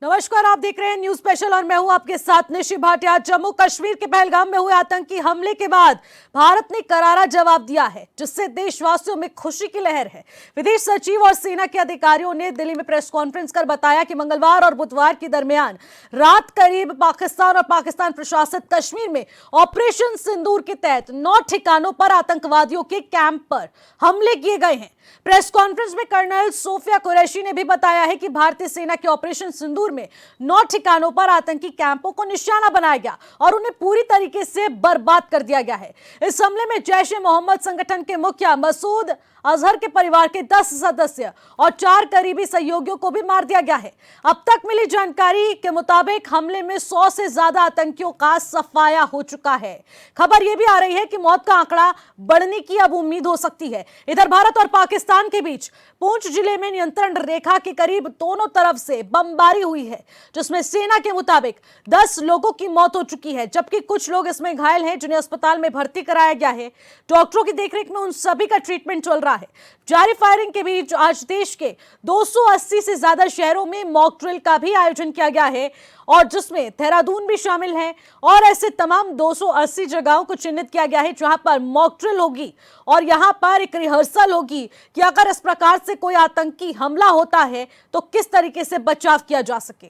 नमस्कार, आप देख रहे हैं न्यूज स्पेशल और मैं हूं आपके साथ निशि भाटिया। जम्मू कश्मीर के पहलगाम में हुए आतंकी हमले के बाद भारत ने करारा जवाब दिया है, जिससे देशवासियों में खुशी की लहर है। विदेश सचिव और सेना के अधिकारियों ने दिल्ली में प्रेस कॉन्फ्रेंस कर बताया कि मंगलवार और बुधवार के दरमियान रात करीब पाकिस्तान और पाकिस्तान प्रशासित कश्मीर में ऑपरेशन सिंदूर के तहत 9 ठिकानों पर आतंकवादियों के कैंप पर हमले किए गए हैं। प्रेस कॉन्फ्रेंस में कर्नल सोफिया कुरैशी ने भी बताया है कि भारतीय सेना के ऑपरेशन सिंदूर में 9 ठिकानों पर आतंकी कैंपों को निशाना बनाया गया और उन्हें पूरी तरीके से बर्बाद कर दिया गया है। इस हमले में जैश-ए-मोहम्मद संगठन के मुखिया मसूद अजहर के परिवार के 10 सदस्य और 4 करीबी सहयोगियों को भी मार दिया गया है। अब तक मिली जानकारी के मुताबिक हमले में 100 से ज्यादा आतंकियों का सफाया हो चुका है। खबर यह भी आ रही है कि मौत का आंकड़ा बढ़ने की अब उम्मीद हो सकती है। इधर भारत और पाकिस्तान के बीच पूंछ जिले में नियंत्रण रेखा के करीब दोनों तरफ से बमबारी हुई है, जिसमें सेना के मुताबिक 10 लोगों की मौत हो चुकी है, जबकि कुछ लोग इसमें घायल हैं, जिन्हें अस्पताल में भर्ती कराया गया है। डॉक्टरों की देखरेख में उन सभी का ट्रीटमेंट चल रहा है। जारी फायरिंग के बीच आज देश के 280 से ज्यादा शहरों में मॉक ड्रिल का भी आयोजन किया गया है, और जिसमें देहरादून भी शामिल है। और ऐसे तमाम 280 जगहों को चिन्हित किया गया है जहां पर मॉक ड्रिल होगी और यहां पर एक रिहर्सल होगी कि अगर इस प्रकार से कोई आतंकी हमला होता है तो किस तरीके से बचाव किया जा सके।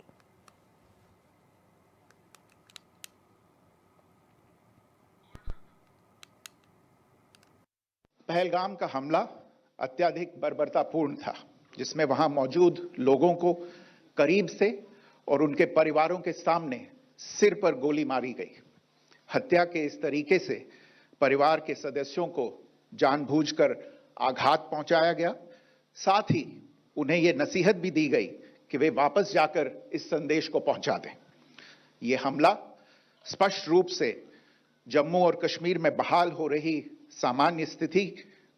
पहलगाम का हमला अत्यधिक बर्बरतापूर्ण था, जिसमें वहां मौजूद लोगों को करीब से और उनके परिवारों के सामने सिर पर गोली मारी गई। हत्या के इस तरीके से परिवार के सदस्यों को जानबूझकर आघात पहुंचाया गया। साथ ही उन्हें यह नसीहत भी दी गई कि वे वापस जाकर इस संदेश को पहुंचा दें। यह हमला स्पष्ट रूप से जम्मू और कश्मीर में बहाल हो रही सामान्य स्थिति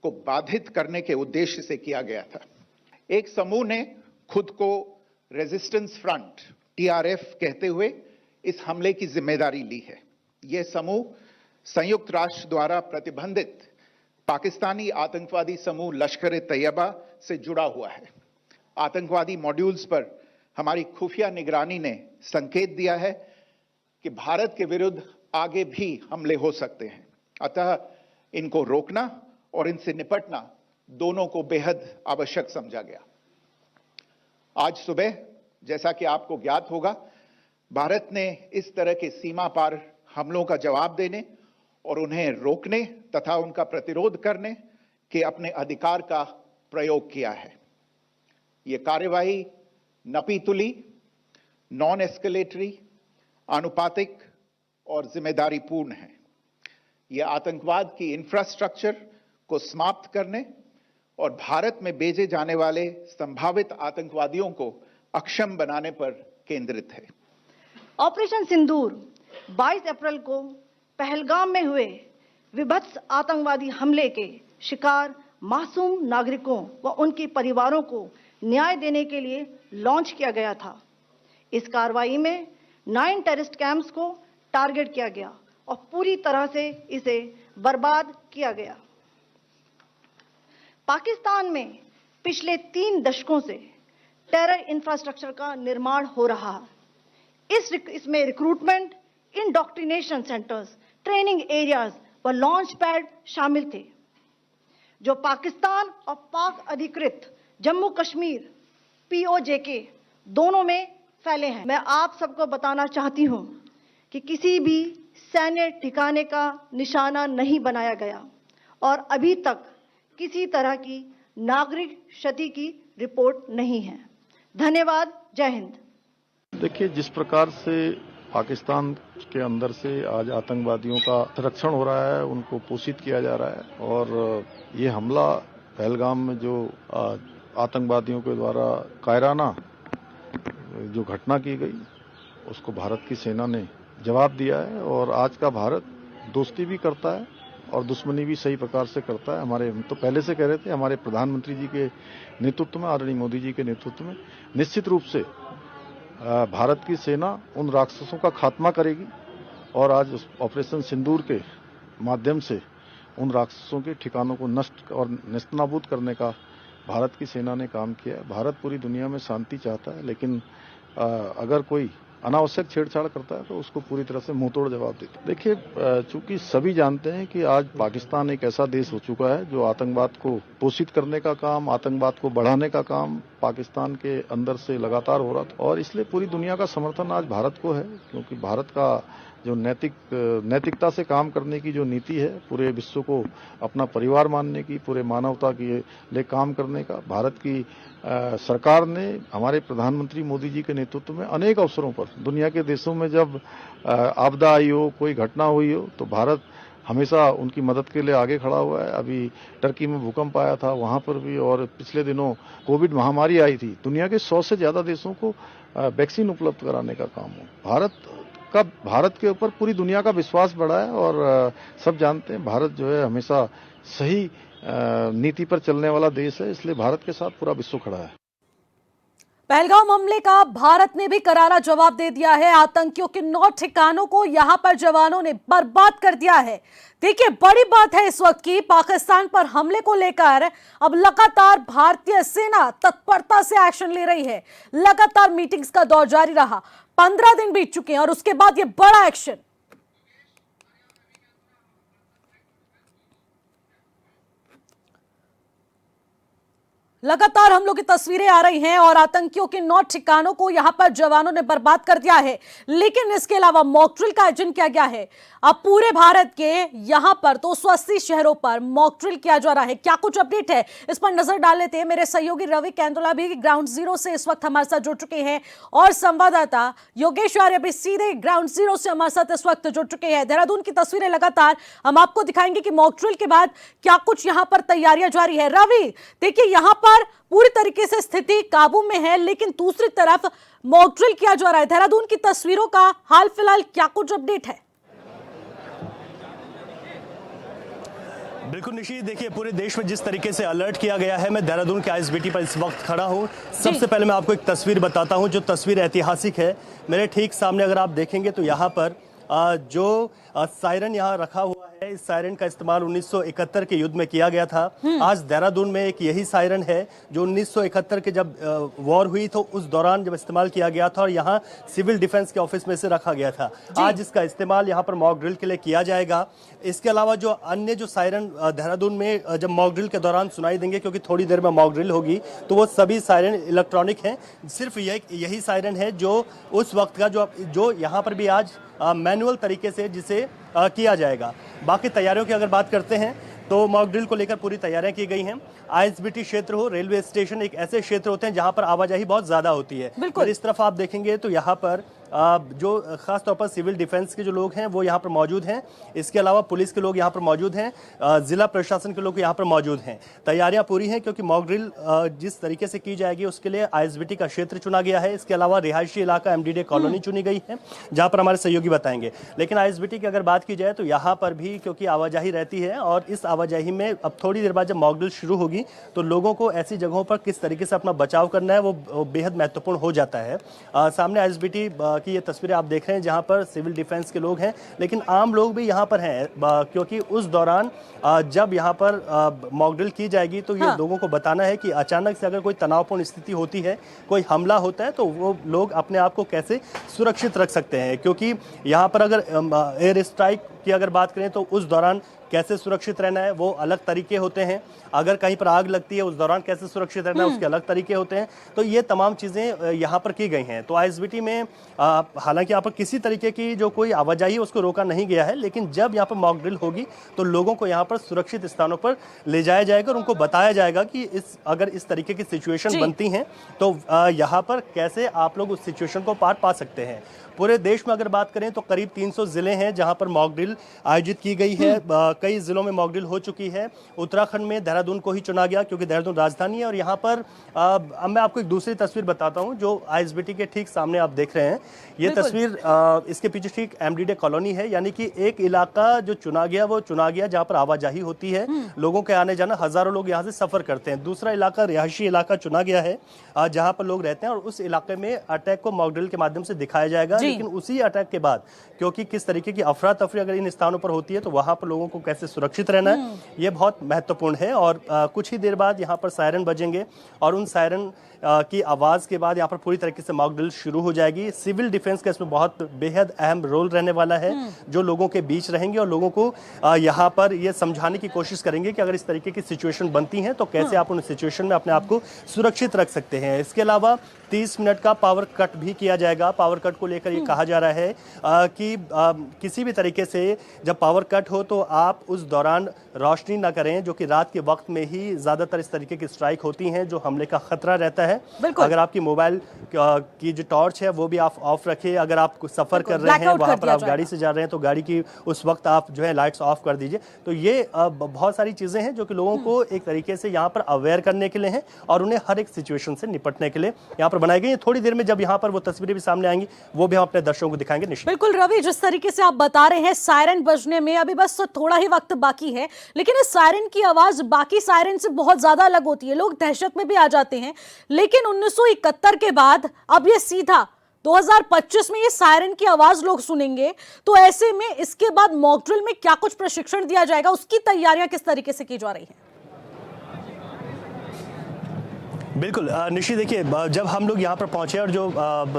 को बाधित करने के उद्देश्य से किया गया था। एक समूह ने खुद को रेजिस्टेंस फ्रंट टीआरएफ कहते हुए इस हमले की जिम्मेदारी ली है। यह समूह संयुक्त राष्ट्र द्वारा प्रतिबंधित पाकिस्तानी आतंकवादी समूह लश्कर-ए-तैयबा से जुड़ा हुआ है। आतंकवादी मॉड्यूल्स पर हमारी खुफिया निगरानी ने संकेत दिया है कि भारत के विरुद्ध आगे भी हमले हो सकते हैं। अतः इनको रोकना और इनसे निपटना दोनों को बेहद आवश्यक समझा गया। आज सुबह, जैसा कि आपको ज्ञात होगा, भारत ने इस तरह के सीमा पार हमलों का जवाब देने और उन्हें रोकने तथा उनका प्रतिरोध करने के अपने अधिकार का प्रयोग किया है। यह कार्यवाही नपीतुली, नॉन एस्केलेटरी, आनुपातिक और जिम्मेदारीपूर्ण है। यह आतंकवाद की इंफ्रास्ट्रक्चर को समाप्त करने और भारत में भेजे जाने वाले संभावित आतंकवादियों को अक्षम बनाने पर केंद्रित है। ऑपरेशन सिंदूर 22 अप्रैल को पहलगाम में हुए विभत्स आतंकवादी हमले के शिकार मासूम नागरिकों व उनके परिवारों को न्याय देने के लिए लॉन्च किया गया था। इस कार्रवाई में 9 टेररिस्ट कैंप्स को टारगेट किया गया और पूरी तरह से इसे बर्बाद किया गया। पाकिस्तान में पिछले 3 दशकों से टेरर इंफ्रास्ट्रक्चर का निर्माण हो रहा है। इसमें recruitment, indoctrination centres, training areas व लॉन्च पैड शामिल थे, जो पाकिस्तान और पाक अधिकृत जम्मू कश्मीर POJK दोनों में फैले हैं। मैं आप सबको बताना चाहती हूं कि किसी भी सैन्य ठिकाने का निशाना नहीं बनाया गया और अभी तक किसी तरह की नागरिक क्षति की रिपोर्ट नहीं है। धन्यवाद। जय हिंद। देखिए, जिस प्रकार से पाकिस्तान के अंदर से आज आतंकवादियों का संरक्षण हो रहा है, उनको पोषित किया जा रहा है, और ये हमला पहलगाम में जो आतंकवादियों के द्वारा कायराना जो घटना की गई, उसको भारत की सेना ने जवाब दिया है। और आज का भारत दोस्ती भी करता है और दुश्मनी भी सही प्रकार से करता है। हमारे तो पहले से कह रहे थे, हमारे प्रधानमंत्री जी के नेतृत्व में, आदरणीय मोदी जी के नेतृत्व में निश्चित रूप से भारत की सेना उन राक्षसों का खात्मा करेगी। और आज ऑपरेशन सिंदूर के माध्यम से उन राक्षसों के ठिकानों को नष्ट और नेस्तनाबूद करने का भारत की सेना ने काम किया है। भारत पूरी दुनिया में शांति चाहता है, लेकिन अगर कोई अनावश्यक छेड़छाड़ करता है तो उसको पूरी तरह से मुंहतोड़ जवाब देते हैं। देखिए, चूंकि सभी जानते हैं कि आज पाकिस्तान एक ऐसा देश हो चुका है जो आतंकवाद को पोषित करने का काम, आतंकवाद को बढ़ाने का काम पाकिस्तान के अंदर से लगातार हो रहा था, और इसलिए पूरी दुनिया का समर्थन आज भारत को है, क्योंकि भारत का जो नैतिकता से काम करने की जो नीति है, पूरे विश्व को अपना परिवार मानने की, पूरे मानवता के लिए काम करने का, भारत की सरकार ने हमारे प्रधानमंत्री मोदी जी के नेतृत्व में अनेक अवसरों पर दुनिया के देशों में जब आपदा आई हो, कोई घटना हुई हो, तो भारत हमेशा उनकी मदद के लिए आगे खड़ा हुआ है। अभी टर्की में भूकंप आया था, वहां पर भी, और पिछले दिनों कोविड महामारी आई थी, दुनिया के 100 से ज्यादा देशों को वैक्सीन उपलब्ध कराने का काम हो। भारत के ऊपर पूरी दुनिया का विश्वास बढ़ा है, और सब जानते हैं भारत जो है हमेशा सही नीति पर चलने वाला देश है, इसलिए भारत के साथ पूरा विश्व खड़ा है। पहलगाम हमले का भारत ने भी करारा जवाब दे दिया है। आतंकियों के 9 ठिकानों को यहां पर जवानों ने बर्बाद कर दिया है। देखिए, बड़ी बात है इस वक्त की पाकिस्तान पर हमले को लेकर अब लगातार भारतीय सेना तत्परता से एक्शन ले रही है। लगातार मीटिंग्स का दौर जारी रहा, 15 दिन बीत चुके हैं और उसके बाद ये बड़ा एक्शन। लगातार हम लोग की तस्वीरें आ रही हैं और आतंकियों के 9 ठिकानों को यहां पर जवानों ने बर्बाद कर दिया है। लेकिन इसके अलावा मॉक ड्रिल का आयोजन किया गया है। अब पूरे भारत के यहां पर 280 शहरों पर मॉक ड्रिल किया जा रहा है। क्या कुछ अपडेट है, इस पर नजर डाल लेते हैं। मेरे सहयोगी रवि कैंदोला भी ग्राउंड जीरो से इस वक्त हमारे साथ जुड़ चुके हैं और संवाददाता योगेश आर्य भी सीधे ग्राउंड जीरो से हमारे साथ इस वक्त जुड़ चुके हैं। देहरादून की तस्वीरें लगातार हम आपको दिखाएंगे कि मॉक ड्रिल के बाद क्या कुछ यहां पर तैयारियां जारी है। रवि, देखिए, यहां पर पूरी तरीके से स्थिति काबू में है, लेकिन दूसरी तरफ मॉक ड्रिल किया जा रहा है। देहरादून की तस्वीरों का हाल फिलहाल क्या कुछ अपडेट है? बिल्कुल निशी, देखिए, पूरे देश में जिस तरीके से अलर्ट किया गया है, मैं देहरादून के आईएसबीटी पर इस वक्त खड़ा हूं। सबसे पहले मैं आपको एक तस्वीर बताता हूं, जो तस्वीर ऐतिहासिक है। मेरे ठीक सामने अगर आप देखेंगे तो यहाँ पर जो सायरन यहाँ रखा हुआ है, इस सायरन का इस्तेमाल 1971 के युद्ध में किया गया था। आज देहरादून में एक यही सायरन है जो 1971 के जब वॉर हुई तो उस दौरान जब इस्तेमाल किया गया था और यहाँ सिविल डिफेंस के ऑफिस में से रखा गया था। आज इसका इस्तेमाल यहाँ पर मॉक ड्रिल के लिए किया जाएगा। इसके अलावा जो अन्य जो सायरन देहरादून में जब मॉक ड्रिल के दौरान सुनाई देंगे, क्योंकि थोड़ी देर में मॉक ड्रिल होगी, तो वो सभी सायरन इलेक्ट्रॉनिक हैं। सिर्फ यही सायरन है जो उस वक्त का जो यहाँ पर भी आज मैनुअल तरीके से जिसे किया जाएगा। बाकी तैयारियों की अगर बात करते हैं तो मॉक ड्रिल को लेकर पूरी तैयारियां की गई हैं। आईएसबीटी क्षेत्र हो, रेलवे स्टेशन, एक ऐसे क्षेत्र होते हैं जहां पर आवाजाही बहुत ज्यादा होती है। और इस तरफ आप देखेंगे तो यहाँ पर जो खास तौर पर सिविल डिफेंस के जो लोग हैं वो यहाँ पर मौजूद हैं। इसके अलावा पुलिस के लोग यहाँ पर मौजूद हैं, जिला प्रशासन के लोग यहाँ पर मौजूद हैं। तैयारियां पूरी हैं, क्योंकि मॉक ड्रिल जिस तरीके से की जाएगी उसके लिए आईएसबीटी का क्षेत्र चुना गया है। इसके अलावा रिहायशी इलाका एमडीडे कॉलोनी चुनी गई है, जहाँ पर हमारे सहयोगी बताएंगे। लेकिन आईएसबीटी की अगर बात की जाए तो यहाँ पर भी क्योंकि आवाजाही रहती है, और इस आवाजाही में अब थोड़ी देर बाद जब मॉक ड्रिल शुरू होगी तो लोगों को ऐसी जगहों पर किस तरीके से अपना बचाव करना है वो बेहद महत्वपूर्ण हो जाता है। सामने आईएसबीटी की ये तस्वीरें आप देख रहे हैं जहां पर सिविल डिफेंस के लोग हैं, लेकिन आम लोग भी यहां पर हैं, क्योंकि उस दौरान जब यहां पर मॉक ड्रिल की जाएगी तो ये लोगों को बताना है कि अचानक से अगर कोई तनावपूर्ण स्थिति होती है, कोई हमला होता है, तो वो लोग अपने आप को कैसे सुरक्षित रख सकते हैं। क्योंकि यहां पर अगर एयर स्ट्राइक की अगर बात करें तो उस दौरान कैसे सुरक्षित रहना है वो अलग तरीके होते हैं। अगर कहीं पर आग लगती है उस दौरान कैसे सुरक्षित रहना है उसके अलग तरीके होते हैं। तो ये तमाम चीजें यहाँ पर की गई हैं। तो आईएसबीटी में हालांकि यहाँ पर किसी तरीके की जो कोई आवाजाही उसको रोका नहीं गया है, लेकिन जब यहाँ पर मॉक ड्रिल होगी तो लोगों को यहाँ पर सुरक्षित स्थानों पर ले जाया जाएगा और उनको बताया जाएगा कि अगर इस तरीके की सिचुएशन बनती हैं तो यहाँ पर कैसे आप लोग उस सिचुएशन को पार पा सकते हैं। पूरे देश में अगर बात करें तो करीब 300 जिले हैं जहां पर मॉक ड्रिल आयोजित की गई है। कई जिलों में मॉक ड्रिल हो चुकी है। उत्तराखंड में देहरादून को ही चुना गया क्योंकि देहरादून राजधानी है। और यहाँ पर अब मैं आपको एक दूसरी तस्वीर बताता हूँ जो आईएसबीटी के ठीक सामने आप देख रहे हैं। ये तस्वीर इसके पीछे ठीक एमडीडे कॉलोनी है, यानी कि एक इलाका जो चुना गया वो चुना गया जहाँ पर आवाजाही होती है, लोगों के आने जाना, हजारों लोग यहाँ से सफर करते हैं। दूसरा इलाका रिहायशी इलाका चुना गया है जहाँ पर लोग रहते हैं और उस इलाके में अटैक को मॉक ड्रिल के माध्यम से दिखाया जाएगा। लेकिन उसी अटैक के बाद क्योंकि किस तरीके की अफरा तफरी अगर इन स्थानों पर होती है तो वहां पर लोगों को कैसे सुरक्षित रहना है, ये बहुत महत्वपूर्ण है। और कुछ ही देर बाद यहाँ पर सायरन बजेंगे और उन सायरन की आवाज़ के बाद यहाँ पर पूरी तरीके से मॉक ड्रिल शुरू हो जाएगी। सिविल डिफेंस का इसमें बहुत बेहद अहम रोल रहने वाला है, जो लोगों के बीच रहेंगे और लोगों को यहाँ पर ये समझाने की कोशिश करेंगे कि अगर इस तरीके की सिचुएशन बनती है तो कैसे आप उन सिचुएशन में अपने आप को सुरक्षित रख सकते हैं। इसके अलावा 30 मिनट का पावर कट भी किया जाएगा। पावर कट को लेकर ये कहा जा रहा है कि किसी भी तरीके से जब पावर कट हो तो आप उस दौरान रोशनी ना करें, जो कि रात के वक्त में ही ज्यादातर इस तरीके की स्ट्राइक होती हैं, जो हमले का खतरा रहता है। अगर आपकी मोबाइल की जो टॉर्च है वो भी आप ऑफ रखें। अगर आप सफर कर रहे हैं, वहां पर आप गाड़ी से जा रहे हैं, तो गाड़ी की उस वक्त आप जो है लाइट्स ऑफ कर दीजिए। तो ये बहुत सारी चीजें हैं जो कि लोगों को एक तरीके से यहाँ पर अवेयर करने के लिए हैं और उन्हें हर एक सिचुएशन से निपटने के लिए यहाँ पर बनाई गई है। थोड़ी देर में जब यहाँ पर वो तस्वीरें भी सामने आएंगी वो भी हम अपने दर्शकों को दिखाएंगे। बिल्कुल रवि, जिस तरीके से आप बता रहे हैं सायरन बजने में अभी बस थोड़ा ही वक्त बाकी है, लेकिन इस सायरन की आवाज बाकी सायरन से बहुत ज्यादा अलग होती है। लोग दहशत में भी आ जाते हैं, लेकिन 1971 के बाद अब ये सीधा 2025 में ये सायरन की आवाज लोग सुनेंगे। तो ऐसे में इसके बाद मॉक ड्रिल में क्या कुछ प्रशिक्षण दिया जाएगा, उसकी तैयारियां किस तरीके से की जा रही हैं? बिल्कुल निशी, देखिए जब हम लोग यहाँ पर पहुंचे और जो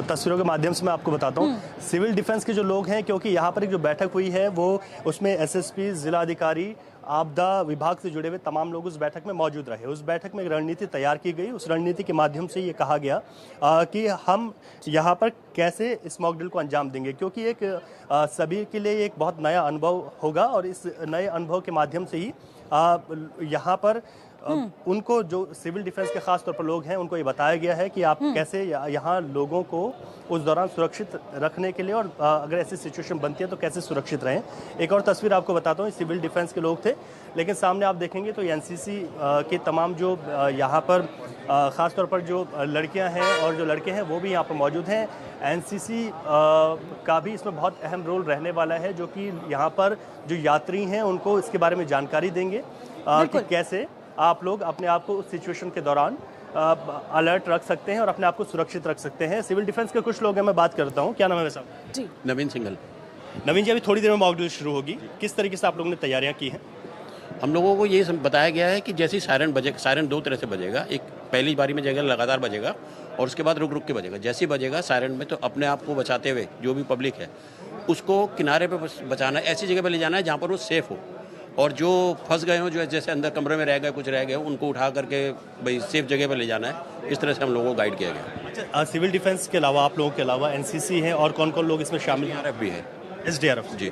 तस्वीरों के माध्यम से मैं आपको बताता हूँ, सिविल डिफेंस के जो लोग हैं, क्योंकि यहाँ पर एक जो बैठक हुई है वो उसमें एसएसपी, जिला अधिकारी, आपदा विभाग से जुड़े हुए तमाम लोग उस बैठक में मौजूद रहे। उस बैठक में एक रणनीति तैयार की गई। उस रणनीति के माध्यम से ये कहा गया कि हम यहाँ पर कैसे इस मॉक ड्रिल को अंजाम देंगे, क्योंकि एक सभी के लिए एक बहुत नया अनुभव होगा और इस नए अनुभव के माध्यम से ही यहाँ पर उनको जो सिविल डिफेंस के खास तौर पर लोग हैं उनको ये बताया गया है कि आप कैसे यहाँ लोगों को उस दौरान सुरक्षित रखने के लिए और अगर ऐसी सिचुएशन बनती है तो कैसे सुरक्षित रहें। एक और तस्वीर आपको बताता हूँ, सिविल डिफेंस के लोग थे, लेकिन सामने आप देखेंगे तो एनसीसी के तमाम जो यहाँ पर ख़ास तौर पर जो लड़कियाँ हैं और जो लड़के हैं वो भी यहाँ पर मौजूद हैं। एनसीसी का भी इसमें बहुत अहम रोल रहने वाला है, जो कि यहाँ पर जो यात्री हैं उनको इसके बारे में जानकारी देंगे कि कैसे आप लोग अपने आप को उस सिचुएशन के दौरान अलर्ट रख सकते हैं और अपने आप को सुरक्षित रख सकते हैं। सिविल डिफेंस के कुछ लोग हैं, मैं बात करता हूं। क्या नाम है वैसा? जी, नवीन सिंघल। नवीन जी, अभी थोड़ी देर में मॉक ड्रिल शुरू होगी, किस तरीके से आप लोगों ने तैयारियां की हैं? हम लोगों को ये बताया गया है कि जैसे सायरन बजेगा, सायरन दो तरह से बजेगा। एक पहली बारी में जाएगा, लगातार बजेगा, और उसके बाद रुक रुक के बजेगा। जैसे ही बजेगा सायरन में, तो अपने आप को बचाते हुए जो भी पब्लिक है उसको किनारे पे बचाना है, ऐसी जगह पे ले जाना है जहाँ पर वो सेफ हो, और जो फंस गए हो, जो जैसे अंदर कमरे में रह गए, कुछ रह गए, उनको उठा करके भाई सेफ जगह पर ले जाना है। इस तरह से हम लोगों को गाइड किया गया। अच्छा, सिविल डिफेंस के अलावा आप लोगों के अलावा एनसीसी है और कौन कौन लोग इसमें शामिल हैं? SDRF भी है। SDRF जी।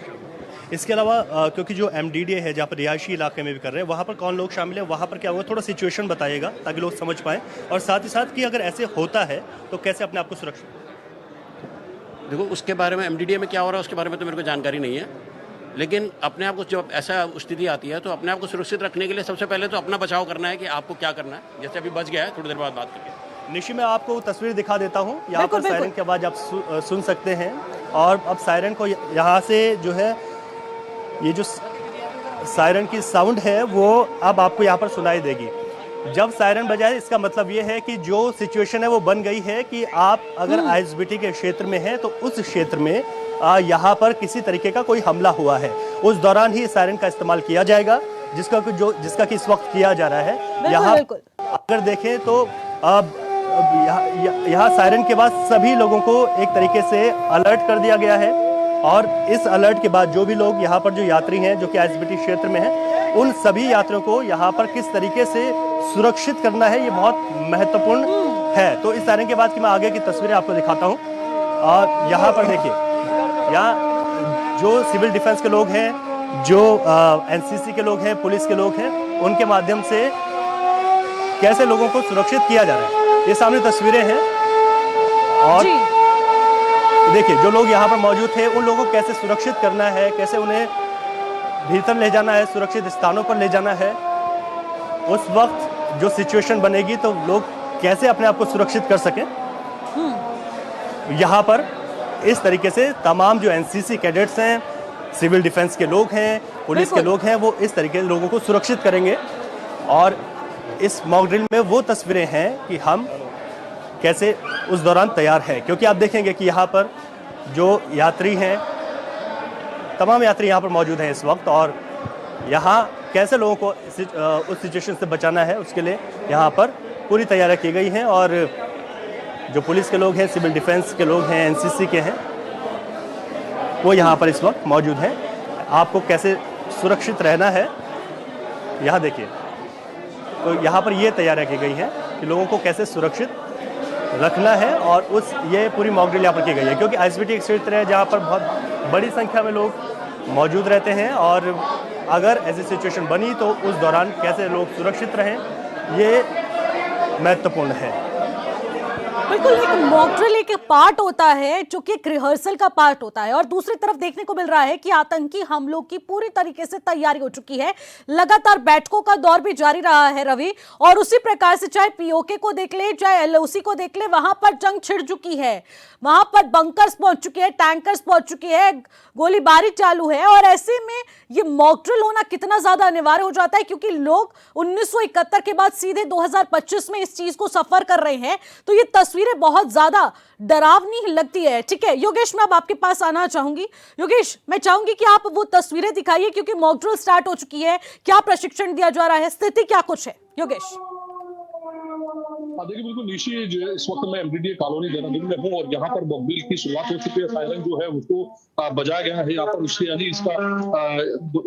इसके अलावा क्योंकि जो MDDA है जहाँ पर रिहायशी इलाके में भी कर रहे हैं, वहाँ पर कौन लोग शामिल हैं, वहाँ पर क्या होगा, थोड़ा सिचुएशन बताइएगा ताकि लोग समझ पाएँ, और साथ ही साथ कि अगर ऐसे होता है तो कैसे अपने आप को सुरक्षित। देखो, उसके बारे में MDDA में क्या हो रहा है उसके बारे में तो मेरे को जानकारी नहीं है, लेकिन अपने आप को जब ऐसा स्थिति आती है तो अपने आप को सुरक्षित रखने के लिए सबसे पहले तो अपना बचाव करना है कि आपको क्या करना है। जैसे अभी बच गया है, थोड़ी देर बाद बात करेंगे। निशी, मैं आपको तस्वीर दिखा देता हूँ। यहाँ पर सायरन की आवाज़ आप सुन सकते हैं, और अब सायरन को यहाँ से जो है ये जो सायरन की साउंड है वो अब आपको यहाँ पर सुनाई देगी। जब सायरन बजाए इसका मतलब ये है कि जो सिचुएशन है वो बन गई है कि आप अगर आईएसबीटी के क्षेत्र में हैं तो उस क्षेत्र में यहाँ पर किसी तरीके का कोई हमला हुआ है, उस दौरान ही सायरन का इस्तेमाल किया जाएगा, जिसका कि इस वक्त किया जा रहा है। यहाँ अगर देखें तो यहाँ सायरन के बाद सभी लोगों को एक तरीके से अलर्ट कर दिया गया है, और इस अलर्ट के बाद जो भी लोग यहाँ पर जो यात्री हैं जो कि आईएसबीटी क्षेत्र में हैं, उन सभी यात्रियों को यहाँ पर किस तरीके से सुरक्षित करना है ये बहुत महत्वपूर्ण है। तो इस सायरन के बाद की मैं आगे की तस्वीरें आपको दिखाता हूँ। और यहाँ पर देखिए, यहाँ जो सिविल डिफेंस के लोग हैं, जो एनसीसी के लोग हैं, पुलिस के लोग हैं, उनके माध्यम से कैसे लोगों को सुरक्षित किया जा रहा है, ये सामने तस्वीरें हैं। और देखिए, जो लोग यहाँ पर मौजूद थे उन लोगों को कैसे सुरक्षित करना है, कैसे उन्हें भीतर ले जाना है, सुरक्षित स्थानों पर ले जाना है। उस वक्त जो सिचुएशन बनेगी तो लोग कैसे अपने आप को सुरक्षित कर सकें, यहाँ पर इस तरीके से तमाम जो एनसीसी कैडेट्स हैं, सिविल डिफेंस के लोग हैं, पुलिस के लोग हैं, वो इस तरीके से लोगों को सुरक्षित करेंगे। और इस मॉक ड्रिल में वो तस्वीरें हैं कि हम कैसे उस दौरान तैयार हैं, क्योंकि आप देखेंगे कि यहाँ पर जो यात्री हैं, तमाम यात्री यहाँ पर मौजूद हैं इस वक्त, और यहाँ कैसे लोगों को उस सिचुएशन से बचाना है, उसके लिए यहाँ पर पूरी तैयारियां की गई हैं। और जो पुलिस के लोग हैं, सिविल डिफेंस के लोग हैं, एनसीसी के हैं, वो यहाँ पर इस वक्त मौजूद हैं। आपको कैसे सुरक्षित रहना है यहाँ देखिए। तो यहाँ पर ये तैयारियां की गई हैं कि लोगों को कैसे सुरक्षित रखना है, और ये पूरी मॉक ड्रिल यहाँ पर की गई है, क्योंकि आईएसबीटी एक क्षेत्र है जहाँ पर बहुत बड़ी संख्या में लोग मौजूद रहते हैं, और अगर ऐसी सिचुएशन बनी तो उस दौरान कैसे लोग सुरक्षित रहें, ये महत्वपूर्ण है। बिल्कुल, एक मॉक ड्रिल एक पार्ट होता है जो कि एक रिहर्सल का पार्ट होता है, और दूसरी तरफ देखने को मिल रहा है कि आतंकी हमलों की पूरी तरीके से तैयारी हो चुकी है। लगातार बैठकों का दौर भी जारी रहा है रवि, और उसी प्रकार से चाहे पीओके को देख ले, चाहे एलओसी को देख ले, वहां पर जंग छिड़ चुकी है। वहां पर बंकर्स पहुंच चुके हैं, टैंकर्स पहुंच चुके हैं, गोलीबारी चालू है, और ऐसे में ये मॉक ड्रिल होना कितना ज्यादा अनिवार्य हो जाता है, क्योंकि लोग 1971 के बाद सीधे 2025 में इस चीज को सफर कर रहे हैं। तो ये तस्वीरें बहुत ज्यादा डरावनी लगती है। ठीक है योगेश, मैं अब आपके पास आना चाहूंगी। योगेश, मैं चाहूंगी कि आप वो तस्वीरें दिखाइए, क्योंकि मॉक ड्रिल स्टार्ट हो चुकी है। क्या प्रशिक्षण दिया जा रहा है, स्थिति क्या कुछ है योगेश? देखिए बिल्कुल निशी, जो है इस वक्त मैं एमडीडीए कॉलोनी देहरादून में हूँ, और यहाँ पर मॉकड्रिल की शुरुआत हो चुकी है। सायरन जो है उसको बजाया गया है यहाँ पर, उससे यानी इसका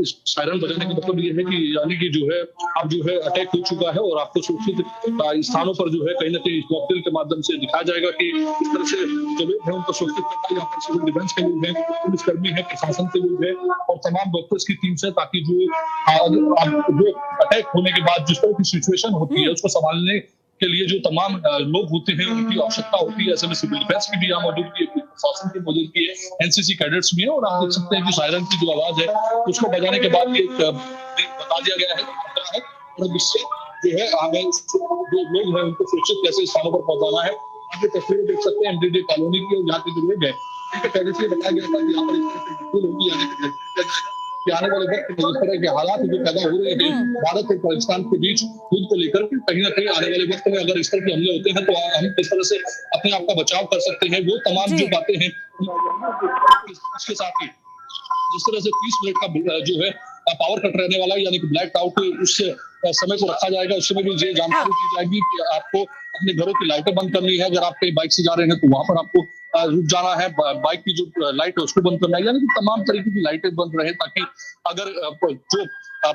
इस सायरन बजाने का मतलब ये है कि यानी कि जो है अब जो है अटैक हो चुका है, और आपको सुरक्षित स्थानों पर जो है कहीं ना कहीं मॉकड्रिल के माध्यम से दिखाया जाएगा कि इस तरह से जो लोग हैं उनको सुरक्षित करना है। यहाँ पर सिविल डिफेंस के लोग हैं, पुलिसकर्मी है, प्रशासन के लोग हैं, और तमाम डॉक्टर्स की टीम से, ताकि जो अटैक होने के बाद जिस तरह की सिचुएशन होती है उसको संभालने के लिए जो तमाम लोग होते हैं उनकी आवश्यकता होती है। ऐसे में सिविल डिफेंस की भी यहाँ मौजूदगी है, प्रशासन की मौजूदगी है, एनसीसी कैडेट्स भी है, और आप देख सकते हैं कि सायरन की जो आवाज है उसको बजाने के बाद एक बता दिया गया है, और इससे जो है आगे जो लोग हैं उनको सुरक्षित कैसे स्थानों पर पहुंचाना है। आप ये तस्वीरें देख सकते हैं एमडीडीए कॉलोनी की, और यहाँ के जो लोग हैं उनके पहले से बताया गया था कि यहाँ पर इस तरह से होगी, कि आने वाले वक्त में इस तरह के हालात जो पैदा हो रहे हैं भारत और पाकिस्तान के बीच खुद को लेकर के, कहीं ना कहीं आने वाले वक्त में अगर इस तरह के हमले होते हैं तो हम किस तरह से अपने आप का बचाव कर सकते हैं, वो तमाम जो बातें हैं। इसके साथ ही जिस तरह से 30 मिनट का जो है पावर कट रहने वाला है, यानी कि ब्लैक आउट, उस समय को रखा जाएगा। उस समय भी ये जानकारी दी जाएगी कि आपको अपने घरों की लाइटें बंद करनी है। अगर आप कहीं बाइक से जा रहे हैं तो वहां पर आपको रुक जाना है, बाइक की जो लाइट है उसको बंद करना है, यानी कि तमाम तरीके की लाइटें बंद रहे, ताकि अगर जो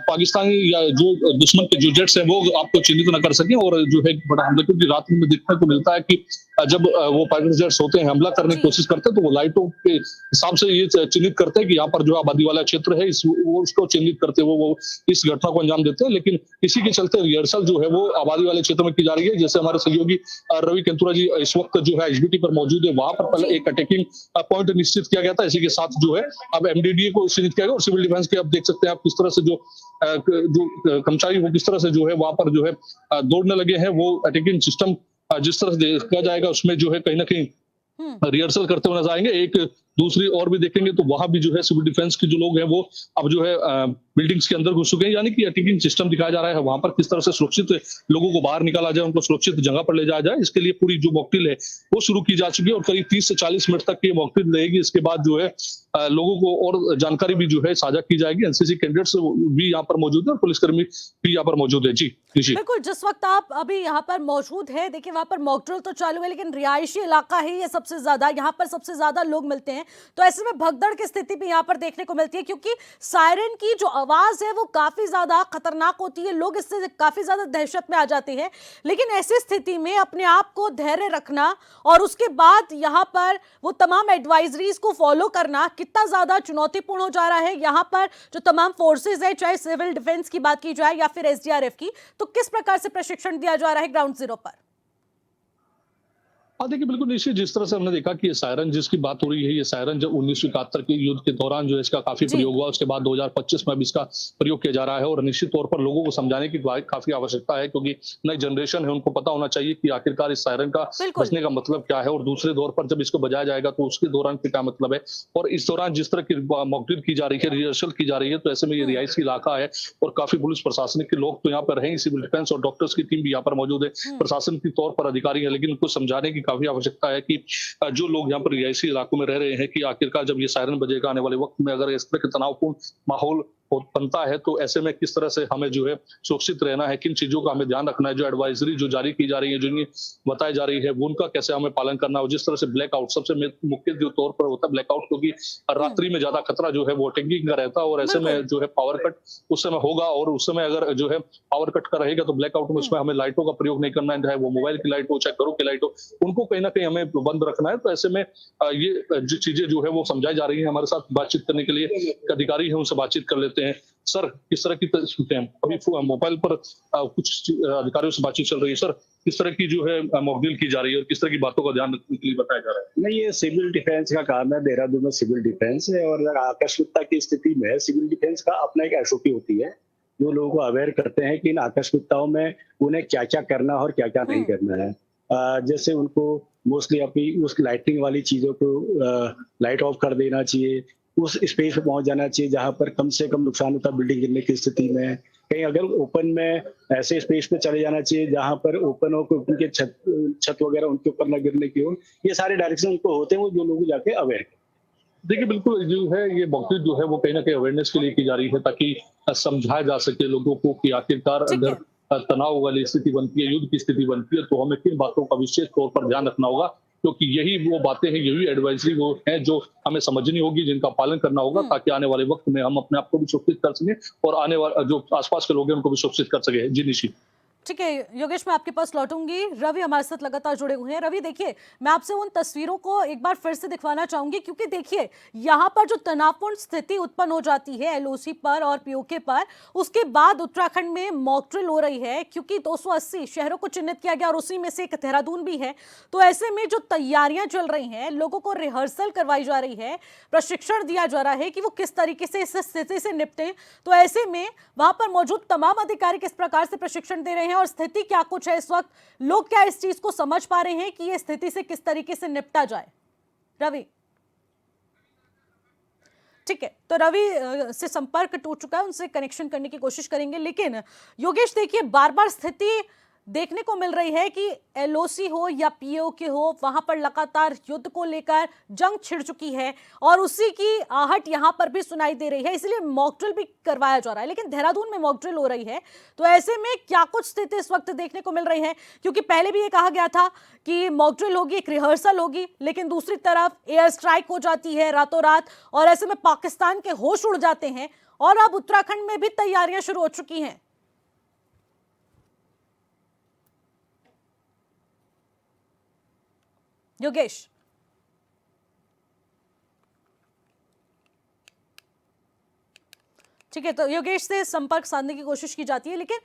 पाकिस्तानी या जो दुश्मन के जो जेट्स हैं वो आपको चिन्हित न कर सके। और जो है बड़ा हमला, क्योंकि रात में देखने को मिलता है कि जब वो पायलट जेट्स होते हैं हमला करने की कोशिश करते हैं तो वो लाइटों के हिसाब से ये चिन्हित करते हैं कि यहाँ पर जो आबादी वाला क्षेत्र है वो उसको चिन्हित करते हुए वो इस घटना को अंजाम देते हैं। लेकिन इसी के चलते रिहर्सल जो है वो आबादी वाले क्षेत्र में की जा रही है। जैसे हमारे सहयोगी रवि केंतुरा जी इस वक्त जो है एचबीटी पर मौजूद है, वहां पर पहले एक अटैकिंग पॉइंट निश्चित किया गया था। इसी के साथ जो है अब एमडीडीए को चिन्हित किया गया, और सिविल डिफेंस के अब देख सकते हैं आप किस तरह से जो कर्मचारी वो किस तरह से जो है वहां पर जो है दौड़ने लगे हैं। वो अटैकिंग सिस्टम जिस तरह से देखा जाएगा उसमें जो है कहीं ना कहीं रिहर्सल करते हुए नजर आएंगे। एक दूसरी और भी देखेंगे तो वहां भी जो है सिविल डिफेंस के जो लोग हैं वो अब जो है बिल्डिंग्स के अंदर घुस चुके हैं, यानी कि अटैकिंग सिस्टम दिखाया जा रहा है। वहां पर किस तरह से सुरक्षित लोगों को बाहर निकाला जाए, उनको सुरक्षित जगह पर ले जाया जाए, इसके लिए पूरी जो मॉकड्रिल है वो शुरू की जा चुकी है, और करीब 30 से 40 मिनट तक ये मॉकड्रिल रहेगी। इसके बाद जो है लोगों को और जानकारी भी जो है साझा की जाएगी। एनसीसी कैडेट्स भी यहाँ पर मौजूद है, और पुलिसकर्मी भी यहाँ पर मौजूद है। जी बिल्कुल, जिस वक्त आप अभी यहाँ पर मौजूद है, देखिए वहां पर मॉकड्रिल तो चालू है, लेकिन रिहायशी इलाका है ये सबसे ज्यादा, यहाँ पर सबसे ज्यादा लोग मिलते हैं, तो ऐसे में भगदड़ की स्थिति भी यहाँ पर देखने को मिलती है, क्योंकि सायरन की जो आवाज है वो काफी ज्यादा खतरनाक होती है, लोग इससे काफी ज्यादा दहशत में आ जाते हैं। लेकिन ऐसी स्थिति में अपने आप को धैर्य रखना और उसके बाद यहाँ पर वो तमाम एडवाइजरीज को फॉलो करना कितना ज्यादा चुनौतीपूर्ण हो जा रहा है। यहाँ पर जो तमाम फोर्सेज है, चाहे सिविल डिफेंस की बात की जाए या फिर एसडीआरएफ की, तो किस प्रकार से प्रशिक्षण दिया जा रहा है ग्राउंड जीरो पर? देखिए बिल्कुल निश्चित, जिस तरह से हमने देखा कि ये सायरन जिसकी बात हो रही है, ये सायरन जब 1971 के युद्ध के दौरान जो है इसका काफी प्रयोग हुआ, उसके बाद 2025 में भी इसका प्रयोग किया जा रहा है। और निश्चित तौर पर लोगों को समझाने की काफी आवश्यकता है, क्योंकि नई जनरेशन है, उनको पता होना चाहिए कि आखिरकार इस सायरन का बजने का मतलब क्या है, और दूसरे दौर पर जब इसको बजाया जाएगा तो उसके दौरान क्या मतलब है। और इस दौरान जिस तरह की मॉकड्रिल की जा रही है, रिहर्सल की जा रही है, तो ऐसे में ये रिहायशी इलाका है और काफी पुलिस प्रशासनिक के लोग तो यहाँ पर हैं, सिविल डिफेंस और डॉक्टर्स की टीम भी यहाँ पर मौजूद है, प्रशासन के तौर पर अधिकारी है। लेकिन उनको समझाने की काफी आवश्यकता है कि जो लोग यहाँ पर रिहायशी इलाकों में रह रहे हैं कि आखिरकार जब ये सायरन बजेगा आने वाले वक्त में, अगर इस तरह के तनावपूर्ण माहौल बनता है, तो ऐसे में किस तरह से हमें जो है सुरक्षित रहना है, किन चीजों का हमें ध्यान रखना है, जो एडवाइजरी जो जारी की जा रही है, जो इन्हें बताई जा रही है, वो उनका कैसे हमें पालन करना है। जिस तरह से ब्लैकआउट सबसे मुख्य जो तौर पर होता है ब्लैकआउट, क्योंकि रात्रि में ज्यादा खतरा जो है वो टेंगिंग का रहता है, और ऐसे में जो है पावर कट उस समय होगा, और उस समय अगर जो है पावर कट का रहेगा तो ब्लैकआउट में उसमें हमें लाइटों का प्रयोग नहीं करना है, चाहे वो मोबाइल की लाइट हो चाहे घरों की लाइट हो, उनको कहीं ना कहीं हमें बंद रखना है। तो ऐसे में ये जो चीजें जो है वो समझाई जा रही है, हमारे साथ बातचीत करने के लिए अधिकारी है, उनसे बातचीत कर लेते हैं। सर, किस तरह की सुनते हैं, अभी मोबाइल पर कुछ अधिकारियों से बातचीत चल रही है। सर, किस तरह की जो है मॉकड्रिल की जा रही है और किस तरह की बातों का ध्यान रखने के लिए बताया जा रहा है? नहीं, ये सिविल डिफेंस का काम है। देहरादून में सिविल डिफेंस है, और अगर आकस्मिकता की स्थिति में सिविल डिफेंस का अपना एक एसओपी होती है, जो लोगों को अवेयर करते हैं कि इन आकस्मिकताओं में उन्हें क्या क्या करना और क्या क्या नहीं करना है। जैसे उनको मोस्टली अपनी उस लाइटिंग वाली चीजों को लाइट ऑफ कर देना चाहिए, उस स्पेस पे पहुंच जाना चाहिए जहां पर कम से कम नुकसान होता है बिल्डिंग गिरने की स्थिति में। कहीं अगर ओपन में ऐसे स्पेस पे चले जाना चाहिए जहां पर ओपन हो, उनके छत वगैरह उनके ऊपर न गिरने की हो। ये सारे डायरेक्शन उनको होते हैं, वो जो लोग जाके अवेयर। देखिए, बिल्कुल जो है ये मॉकड्रिल जो है वो कहीं ना कहीं अवेयरनेस के लिए की जा रही है, ताकि समझाया जा सके लोगों को कि आखिरकार अगर तनाव वाली स्थिति बनती है, युद्ध की स्थिति बनती है, तो हमें किन बातों का विशेष तौर पर ध्यान रखना होगा, क्योंकि यही वो बातें हैं, यही एडवाइजरी वो है जो हमें समझनी होगी, जिनका पालन करना होगा, ताकि आने वाले वक्त में हम अपने आप को भी सुरक्षित कर सकें और आने वाले जो आसपास के लोग हैं उनको भी सुरक्षित कर सके। जी निशी। ठीक है योगेश, मैं आपके पास लौटूंगी। रवि हमारे साथ लगातार जुड़े हुए हैं। रवि देखिए, मैं आपसे उन तस्वीरों को एक बार फिर से दिखवाना चाहूंगी, क्योंकि देखिए यहाँ पर जो तनावपूर्ण स्थिति उत्पन्न हो जाती है एलओसी पर और पीओके पर, उसके बाद उत्तराखंड में मॉकड्रिल हो रही है, क्योंकि 280 शहरों को चिन्हित किया गया और उसी में से एक देहरादून भी है। तो ऐसे में जो तैयारियां चल रही हैं, लोगों को रिहर्सल करवाई जा रही है, प्रशिक्षण दिया जा रहा है कि वो किस तरीके से इस स्थिति से निपटे। तो ऐसे में वहां पर मौजूद तमाम अधिकारी किस प्रकार से प्रशिक्षण दे रहे हैं और स्थिति क्या कुछ है इस वक्त, लोग क्या इस चीज को समझ पा रहे हैं कि ये स्थिति से किस तरीके से निपटा जाए? रवि, ठीक है, तो रवि से संपर्क टूट चुका है, उनसे कनेक्शन करने की कोशिश करेंगे। लेकिन योगेश देखिए, बार बार स्थिति देखने को मिल रही है कि एलओसी हो या पीओके हो, वहां पर लगातार युद्ध को लेकर जंग छिड़ चुकी है और उसी की आहट यहां पर भी सुनाई दे रही है, इसलिए मॉकड्रिल भी करवाया जा रहा है। लेकिन देहरादून में मॉकड्रिल हो रही है, तो ऐसे में क्या कुछ स्थिति इस वक्त देखने को मिल रही है? क्योंकि पहले भी ये कहा गया था कि मॉकड्रिल होगी, एक रिहर्सल होगी, लेकिन दूसरी तरफ एयर स्ट्राइक हो जाती है रातों रात और ऐसे में पाकिस्तान के होश उड़ जाते हैं और अब उत्तराखंड में भी तैयारियां शुरू हो चुकी हैं। योगेश, ठीक है, तो योगेश से संपर्क साधने की कोशिश की जाती है। लेकिन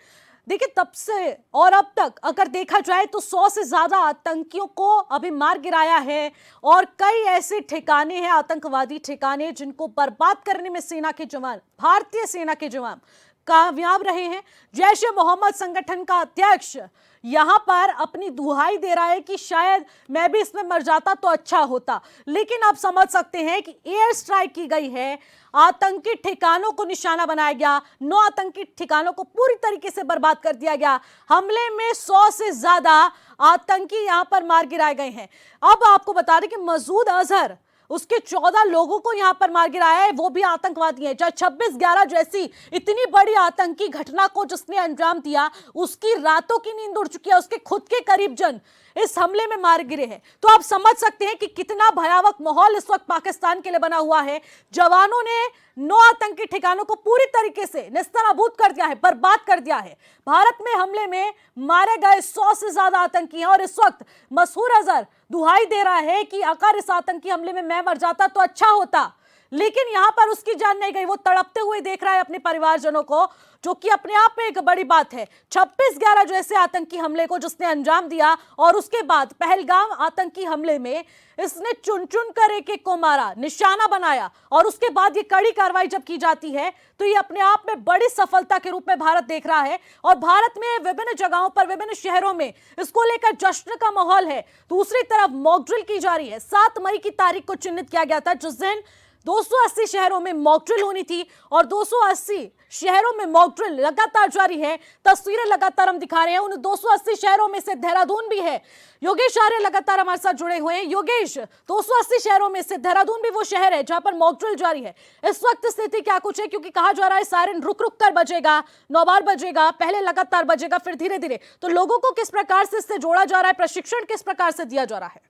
देखिए, तब से और अब तक अगर देखा जाए तो 100 से ज्यादा आतंकियों को अभी मार गिराया है और कई ऐसे ठिकाने हैं, आतंकवादी ठिकाने, जिनको बर्बाद करने में सेना के जवान, भारतीय सेना के जवान कामयाब रहे हैं। जैश ए मोहम्मद संगठन का अध्यक्ष यहां पर अपनी दुहाई दे रहा है कि शायद मैं भी इसमें मर जाता तो अच्छा होता। लेकिन आप समझ सकते हैं कि एयर स्ट्राइक की गई है, आतंकी ठिकानों को निशाना बनाया गया, 9 आतंकी ठिकानों को पूरी तरीके से बर्बाद कर दिया गया। हमले में 100 से ज्यादा आतंकी यहां पर मार गिराए गए हैं। अब आपको बता दें कि मसूद अजहर, उसके 14 लोगों को यहां पर मार गिराया है, वो भी आतंकवादी हैं। चाहे 26/11 जैसी इतनी बड़ी आतंकी घटना को जिसने अंजाम दिया, उसकी रातों की नींद उड़ चुकी है, उसके खुद के करीब जन इस हमले में मार गिरे हैं। तो आप समझ सकते हैं कि कितना भयावह माहौल इस वक्त पाकिस्तान के लिए बना हुआ है। जवानों ने 9 आतंकी ठिकानों को पूरी तरीके से निस्तनाबूद कर दिया है, बर्बाद कर दिया है। भारत में हमले में मारे गए 100 से ज्यादा आतंकी हैं और इस वक्त मसूद अजहर दुहाई दे रहा है कि अगर इस आतंकी हमले में मैं मर जाता तो अच्छा होता। लेकिन यहां पर उसकी जान नहीं गई, वो तड़पते हुए देख रहा है अपने परिवारजनों को, जो कि अपने आप में एक बड़ी बात है। 26/11 जैसे आतंकी हमले को जिसने अंजाम दिया और उसके बाद पहलगाम आतंकी हमले में इसने चुन चुन कर एक को मारा, निशाना बनाया और उसके बाद ये कड़ी कार्रवाई जब की जाती है तो ये अपने आप में बड़ी सफलता के रूप में भारत देख रहा है। और भारत में विभिन्न जगहों पर, विभिन्न शहरों में इसको लेकर जश्न का माहौल है। दूसरी तरफ मॉकड्रिल की जा रही है। 7 मई की तारीख को चिन्हित किया गया था, जिस दिन 280 शहरों में मॉक ड्रिल होनी थी और 280 शहरों में मॉक ड्रिल लगातार जारी है। तस्वीरें लगातार हम दिखा रहे हैं, उन 280 शहरों में से देहरादून भी है। योगेश आर्य लगातार हमारे साथ जुड़े हुए हैं। योगेश, 280 शहरों में से देहरादून भी वो शहर है जहां पर मॉक ड्रिल जारी है। इस वक्त स्थिति क्या कुछ है, क्योंकि कहा जा रहा है सायरन रुक रुक कर बजेगा, 9 बार बजेगा, पहले लगातार बजेगा, फिर धीरे धीरे। तो लोगों को किस प्रकार से इससे जोड़ा जा रहा है, प्रशिक्षण किस प्रकार से दिया जा रहा है?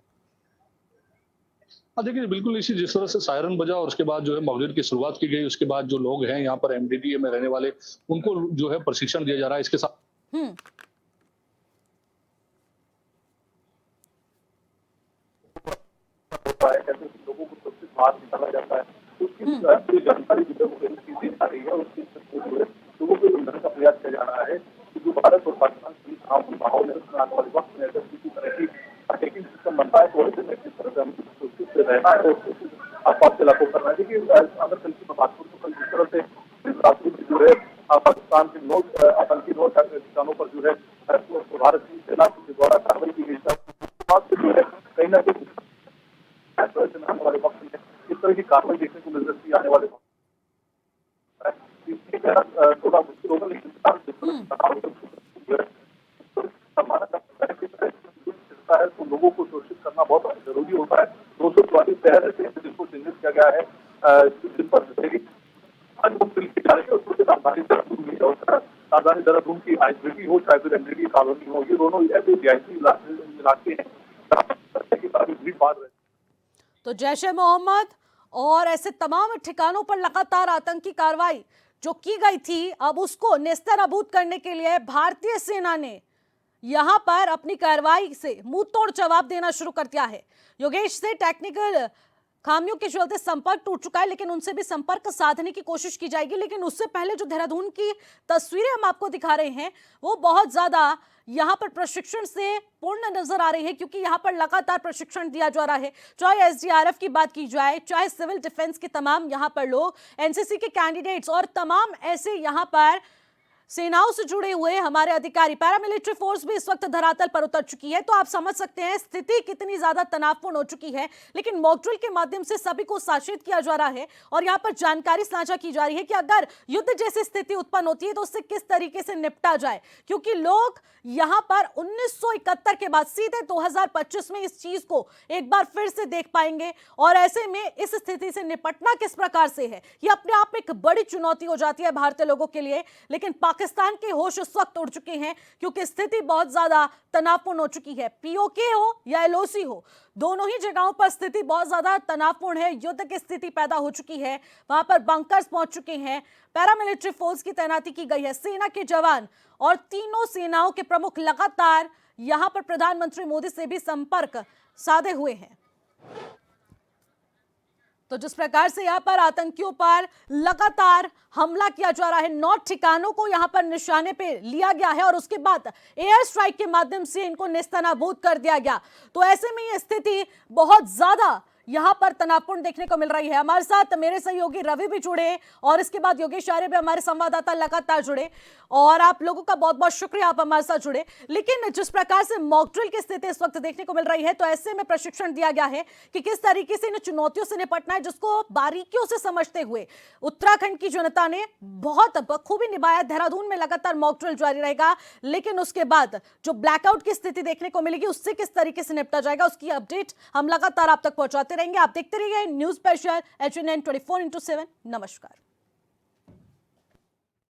देखिए, बिल्कुल इसी जिस तरह से सायरन बजा और उसके बाद जो है मॉक ड्रिल की शुरुआत की गई, उसके बाद जो लोग हैं यहाँ पर एमडीडीए में रहने वाले, उनको जो है प्रशिक्षण दिया जा रहा है। इसके साथ लोगों को सुरक्षित बाहर निकाला जाता है, उसकी पूरी जानकारी जो है दी जा रही है। उसके लोगों को समझाने का प्रयास किया जा रहा है कि जो भारत और पाकिस्तान के बीच माहौल है, उसमें आने वाले वक्त में अगर किसी तरह की अटैकिंग सिस्टम बनता है तो ऐसे में किस तरह से हम सुरक्षित से रहना है और आसपास के इलाकों करना है। देखिए, अगर कल की बात करूँ तो कल जिस तरह से रात्रि में जो है पाकिस्तान के आतंकी ठिकानों पर जो है भारत की सेना के द्वारा कार्रवाई की गई, जो है कहीं ना कहीं आने वाले वक्त में इस तरह की कार्रवाई देखने को मिल सकती है। आने वाले थोड़ा मुश्किल होगा, लेकिन तो लोगों को सुरक्षित करना बहुत जरूरी होता है। 244 शहर ऐसे हैं जिनको चिन्हित किया गया है, जिन पर राजधानी देहरादून की आईजीबी हो चाहे फिर एनडीडी कॉलोनी हो, ये दोनों ऐसे रिहायशी इलाके हैं काफी भीड़ भाड़ रहे। तो जैश ए मोहम्मद और ऐसे तमाम ठिकानों पर लगातार आतंकी कार्रवाई जो की गई थी, अब उसको नेस्तनाबूद करने के लिए भारतीय सेना ने यहां पर अपनी कार्रवाई से मुंह तोड़ जवाब देना शुरू कर दिया है। योगेश से टेक्निकल खामियों के चलते संपर्क टूट चुका है, लेकिन उनसे भी संपर्क साधने की कोशिश की जाएगी। लेकिन उससे पहले जो देहरादून की तस्वीरें हम आपको दिखा रहे हैं वो बहुत ज्यादा यहां पर प्रशिक्षण से पूर्ण नजर आ रही है, क्योंकि यहां पर लगातार प्रशिक्षण दिया जा रहा है। चाहे एसडीआरएफ की बात की जाए, चाहे सिविल डिफेंस के तमाम यहां पर लोग, एनसीसी के कैंडिडेट्स और तमाम ऐसे यहां पर सेनाओं से जुड़े हुए हमारे अधिकारी, पैरामिलिट्री फोर्स भी इस वक्त धरातल पर उतर चुकी है। तो आप समझ सकते हैं स्थिति कितनी ज्यादा तनावपूर्ण हो चुकी है। लेकिन मॉक ड्रिल के माध्यम से सभी को साक्षित किया जा रहा है और यहां पर जानकारी साझा की जा रही है कि अगर युद्ध जैसी स्थिति उत्पन्न होती है तो उससे किस तरीके से निपटा जाए, क्योंकि लोग यहां पर 1971 के बाद सीधे 2025 में इस चीज को एक बार फिर से देख पाएंगे। और ऐसे में इस स्थिति से निपटना किस प्रकार से है, यह अपने आप में एक बड़ी चुनौती हो जाती है भारतीय लोगों के लिए। लेकिन पाकिस्तान के होश उस वक्त उड़ चुके हैं क्योंकि स्थिति बहुत ज्यादा तनावपूर्ण हो चुकी है। पीओके हो या एलओसी हो, दोनों ही जगहों पर स्थिति बहुत ज्यादा तनावपूर्ण है। युद्ध की स्थिति पैदा हो चुकी है, वहां पर बंकर्स पहुंच चुके हैं, पैरामिलिट्री फोर्स की तैनाती की गई है, सेना के जवान और तीनों सेनाओं के प्रमुख लगातार यहां पर प्रधानमंत्री मोदी से भी संपर्क साधे हुए हैं। तो जिस प्रकार से यहां पर आतंकियों पर लगातार हमला किया जा रहा है, 9 ठिकानों को यहां पर निशाने पे लिया गया है और उसके बाद एयर स्ट्राइक के माध्यम से इनको नेस्तनाबूद कर दिया गया। तो ऐसे में ये स्थिति बहुत ज्यादा यहां पर तनावपूर्ण देखने को मिल रही है। हमारे साथ मेरे सहयोगी रवि भी जुड़े और इसके बाद योगेश आर्य भी, हमारे संवाददाता लगातार जुड़े, और आप लोगों का बहुत बहुत शुक्रिया, आप हमारे साथ जुड़े। लेकिन जिस प्रकार से मॉक ड्रिल की स्थिति इस वक्त देखने को मिल रही है, तो ऐसे में प्रशिक्षण दिया गया है कि किस तरीके से इन चुनौतियों से निपटना है, जिसको बारीकियों से समझते हुए उत्तराखंड की जनता ने बहुत बखूबी निभाया। देहरादून में लगातार मॉक ड्रिल जारी रहेगा, लेकिन उसके बाद जो ब्लैकआउट की स्थिति देखने को मिलेगी उससे किस तरीके से निपटा जाएगा, उसकी अपडेट हम लगातार आप तक पहुंचाते रहेंगे। आप देखते रहिए न्यूज स्पेशल HNN 24x7। नमस्कार।